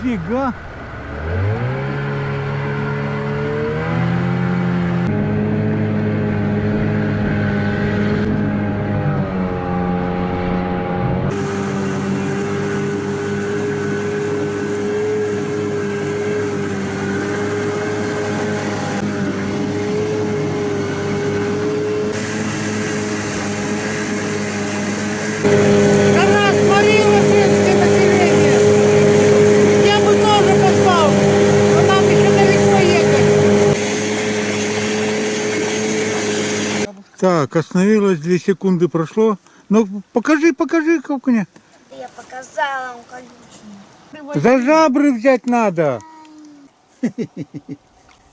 Нифига. Она сморила сельское население. Я бы тоже попал, но нам еще далеко ехать. Так, остановилась, 2 секунды прошло. Ну, покажи, Коконя. Я показала вам колючую. За жабры взять надо.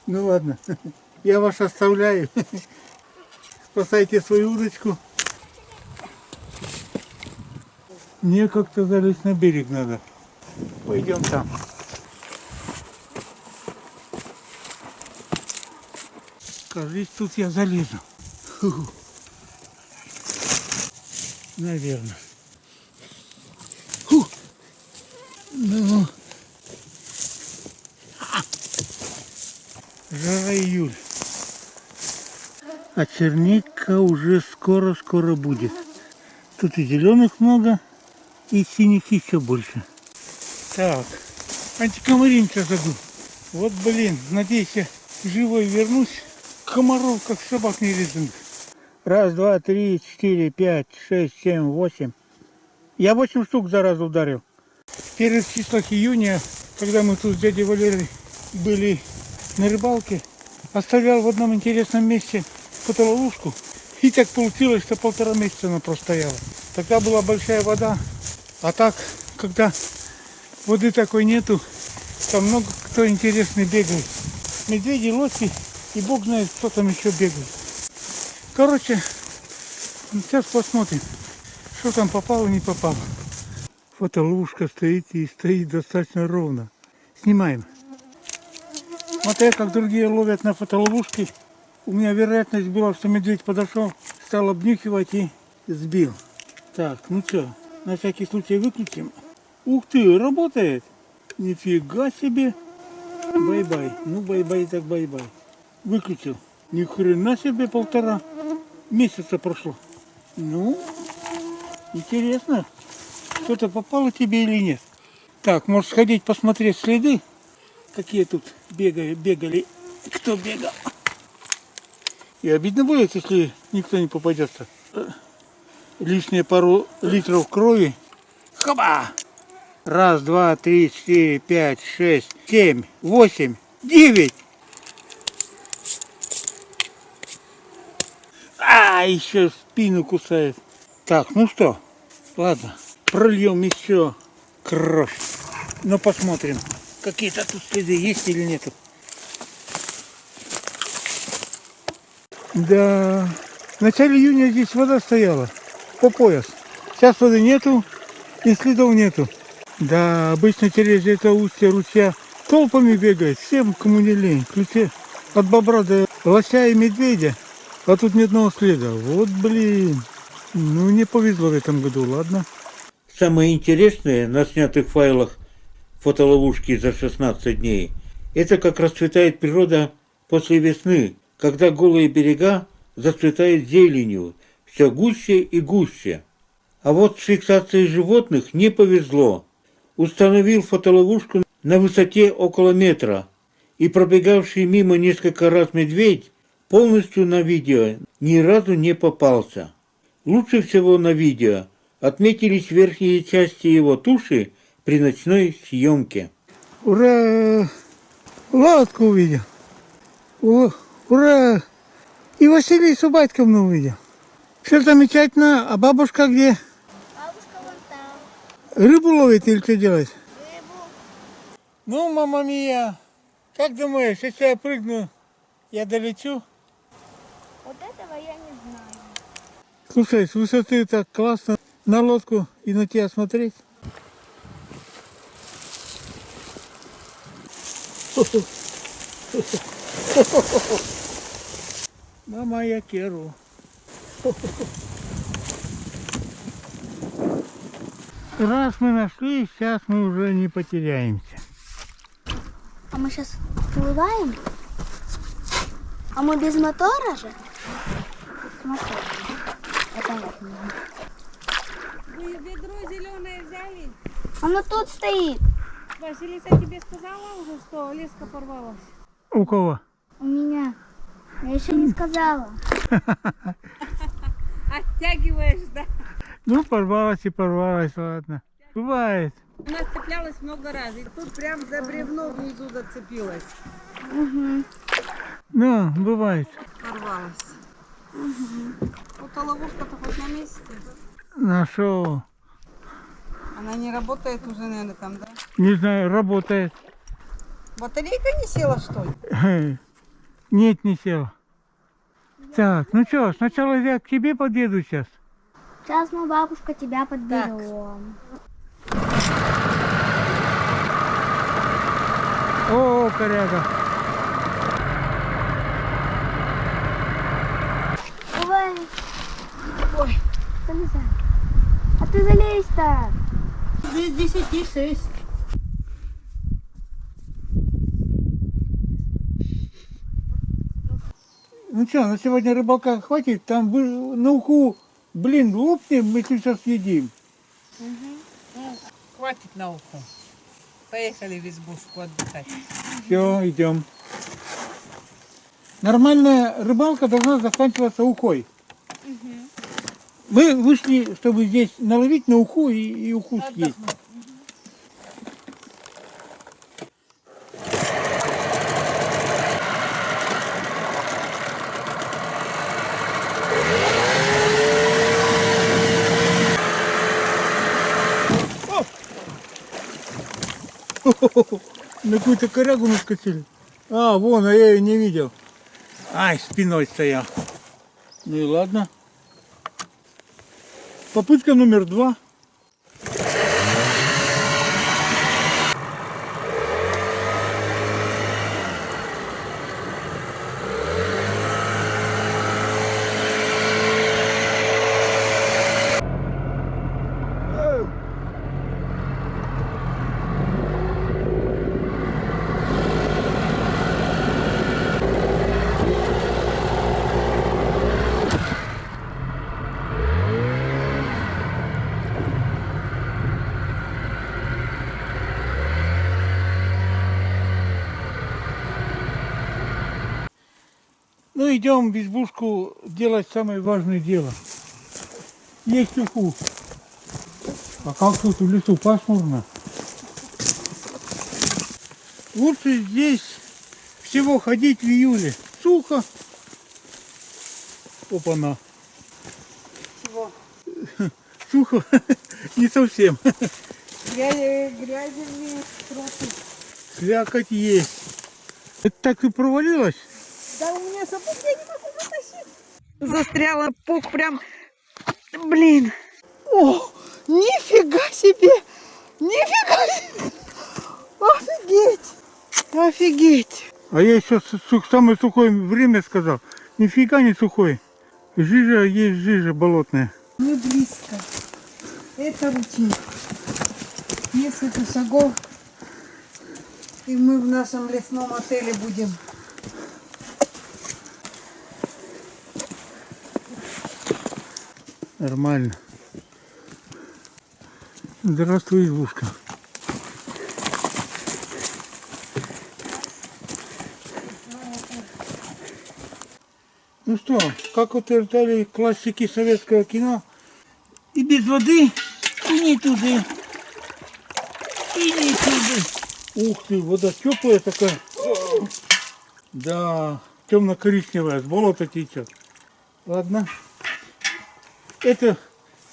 Ну ладно, я вас оставляю. Спасайте свою удочку. Мне как-то залезть на берег надо. Пойдем там. Кажись, тут я залезу. Фу. Наверное. Фу. Ну. Жара июль. А черника уже скоро будет. Тут и зеленых много, и синих еще больше. Так, антикомаринка забыл. Вот блин, надеюсь, я живой вернусь. Комаров, как собак нерезанных. 1, 2, 3, 4, 5, 6, 7, 8. Я 8 штук за раз ударил. В первых числах июня, когда мы тут с дядей Валерой были на рыбалке, оставлял в одном интересном месте фотоловушку. И так получилось, что 1,5 месяца она простояла. Тогда была большая вода. А так, когда воды такой нету, там много кто интересный бегает. Медведи, лоси и бог знает, кто там еще бегает. Короче, сейчас посмотрим, что там попало, не попало. Фотоловушка стоит и стоит достаточно ровно. Снимаем. Смотря как другие ловят на фотоловушке, у меня вероятность была, что медведь подошел, стал обнюхивать и сбил. Так, ну что, на всякий случай выключим. Ух ты, работает! Нифига себе! Бай-бай. Ну, бай-бай, так бай-бай. Выключил. Ни хрена себе, 1,5 месяца прошло. Ну, интересно, что-то попало тебе или нет. Так, может сходить посмотреть следы, какие тут бегали, кто бегал. И обидно будет, если никто не попадется. Лишние пару литров крови. Хоба! 1, 2, 3, 4, 5, 6, 7, 8, 9. А, еще спину кусает. Так, ну что, ладно, прольем еще кровь. Ну, посмотрим, какие-то тут следы есть или нету. Да, в начале июня здесь вода стояла по пояс. Сейчас воды нету и следов нету. Да, обычно через это устье ручья толпами бегает, всем, кому не лень. Ключе от бобра до лося и медведя, а тут ни одного следа. Вот блин, ну не повезло в этом году, ладно. Самое интересное на снятых файлах фотоловушки за 16 дней, это как расцветает природа после весны, когда голые берега зацветают зеленью, все гуще и гуще. А вот с фиксацией животных не повезло. Установил фотоловушку на высоте около метра, и пробегавший мимо несколько раз медведь полностью на видео ни разу не попался. Лучше всего на видео отметились верхние части его туши при ночной съемке. Ура! Лодку увидел! Ура! И Василису Батьковну увидел. Все замечательно, а бабушка где? Бабушка вон там. Рыбу ловит или что делает? Рыбу. Ну, мама мия, как думаешь, если я прыгну, я долечу? Вот этого я не знаю. Слушай, с высоты так классно на лодку и на тебя смотреть. Мама, я керу. Раз мы нашли, сейчас мы уже не потеряемся. А мы сейчас плываем? А мы без мотора же? Смотри. Это вот. Вы ведро зеленое взяли? Оно тут стоит. Василиса тебе сказала уже, что леска порвалась? У кого? У меня. Я еще не сказала. Оттягиваешь, да? Ну, порвалась и порвалась, ладно. Бывает. У нас цеплялась много раз. И тут прям за бревно внизу зацепилась. Угу. Ну, бывает. Порвалась. Вот а ловушка-то хоть на месте. Нашел. Она не работает уже, наверное, там, да? Не знаю, работает. Батарейка не села, что ли? Нет, не сел. Так, ну что, сначала я к тебе подъеду сейчас. Сейчас мы, бабушка, тебя подберем. О, коряга. Давай. Ой, залезай. А ты залезь-то. Здесь 10,6. Ну что, на сегодня рыбалка хватит? Там на уху, блин, лопнем, мы сейчас съедим. Хватит на уху. Поехали в избушку отдыхать. Все, идем. Нормальная рыбалка должна заканчиваться ухой. Мы вышли, чтобы здесь наловить на уху и уху съесть. На какую-то корягу наскочили. А, вон, а я ее не видел. Ай, спиной стоял. Ну и ладно. Попытка номер 2. Ну, идем в избушку делать самое важное дело. Есть уху. А как тут в лесу пасмурно. Лучше здесь всего ходить в июле. Сухо. Опа-на. Чего? Сухо. Не совсем. Грязи трохи. Слякоть есть. Это так и провалилось? Да у меня сапог я не могу вытащить. Застряла пух прям. Блин. О, нифига себе. Нифига себе. Офигеть. Офигеть. А я еще самое сухое время сказал. Нифига не сухой. Жижа есть жижа болотная. Мы близко. Это ручей. Несколько шагов. И мы в нашем лесном отеле будем. Нормально. Здравствуй, избушка. Ну что, как утверждали классики советского кино, и без воды, и не туды, и не туды. Ух ты, вода теплая такая. Да, темно-коричневая, с болота течет. Ладно. Это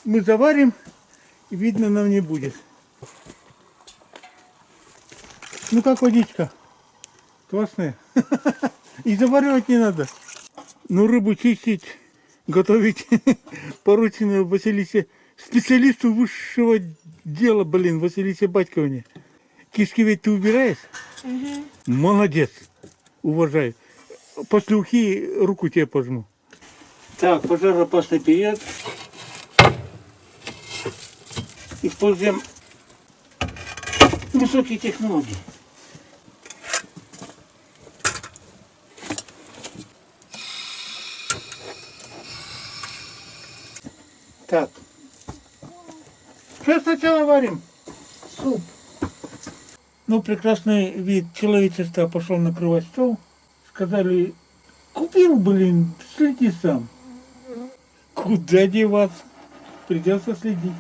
мы заварим, и видно нам не будет. Ну как водичка? Классная. И заваривать не надо. Ну рыбу чистить, готовить поручено Василисе, специалисту высшего дела, блин, Василисе Батьковне. Кишки ведь ты убираешь? Угу. Молодец. Уважаю. После ухи руку тебе пожму. Так, пожароопасный период. Используем высокие технологии. Так. Что сначала варим? Суп. Ну, прекрасный вид человечества пошел накрывать стол. Сказали, купил, блин, следи сам. Куда деваться? Придется следить.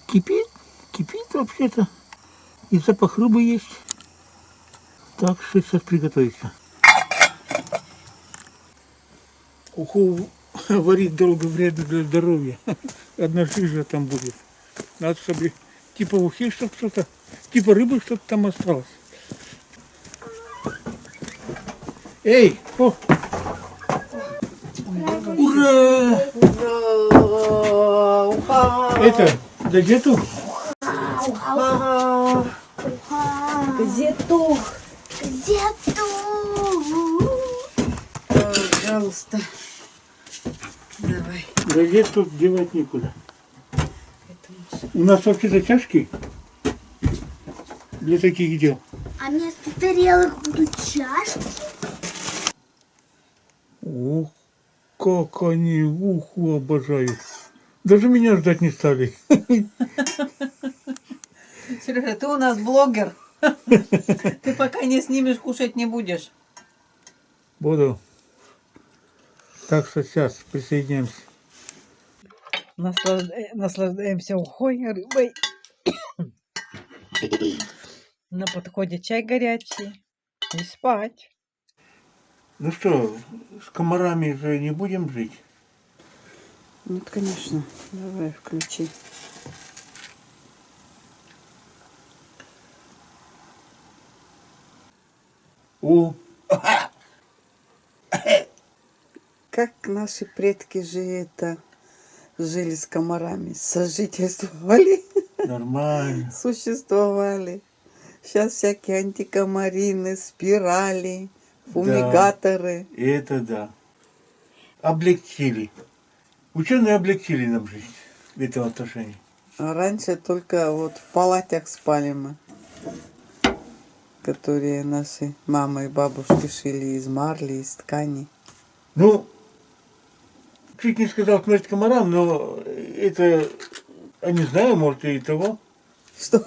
Кипит? Кипит вообще-то. И запах рыбы есть. Так что сейчас приготовиться. Уху варить долго вредно для здоровья. Одна жижа там будет. Надо, чтобы типа ухи, чтобы что-то, типа рыбы что-то там осталось. Эй, о! Ура! Ура! Уха! Это, газету? Уха! Газету! Газету! Пожалуйста. Давай. Газету девать некуда. У нас вообще-то чашки для таких дел. А вместо тарелок будут чашки. Ух, как они уху обожают. Даже меня ждать не стали. Сережа, ты у нас блогер. Ты пока не снимешь, кушать не будешь. Буду. Так что сейчас присоединяемся. Наслаждаемся ухой, рыбой. На подходе чай горячий. И спать. Ну что, с комарами же не будем жить? Нет, конечно. Давай, включи. О, Как наши предки жили с комарами, сожительствовали, нормально. существовали. Сейчас всякие антикомарины, спирали, фумигаторы. Это да. Облегчили. Ученые облегчили нам жизнь в этом отношении. А раньше только вот в палатях спали мы, которые наши мамы и бабушки шили из марли, из ткани. Ну, чуть не сказал смерть комарам, но это, я не знаю, может и того. Что?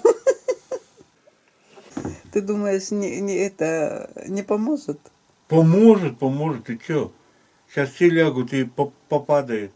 Ты думаешь, это не поможет? Поможет, поможет, и чё? Сейчас все лягут и попадают.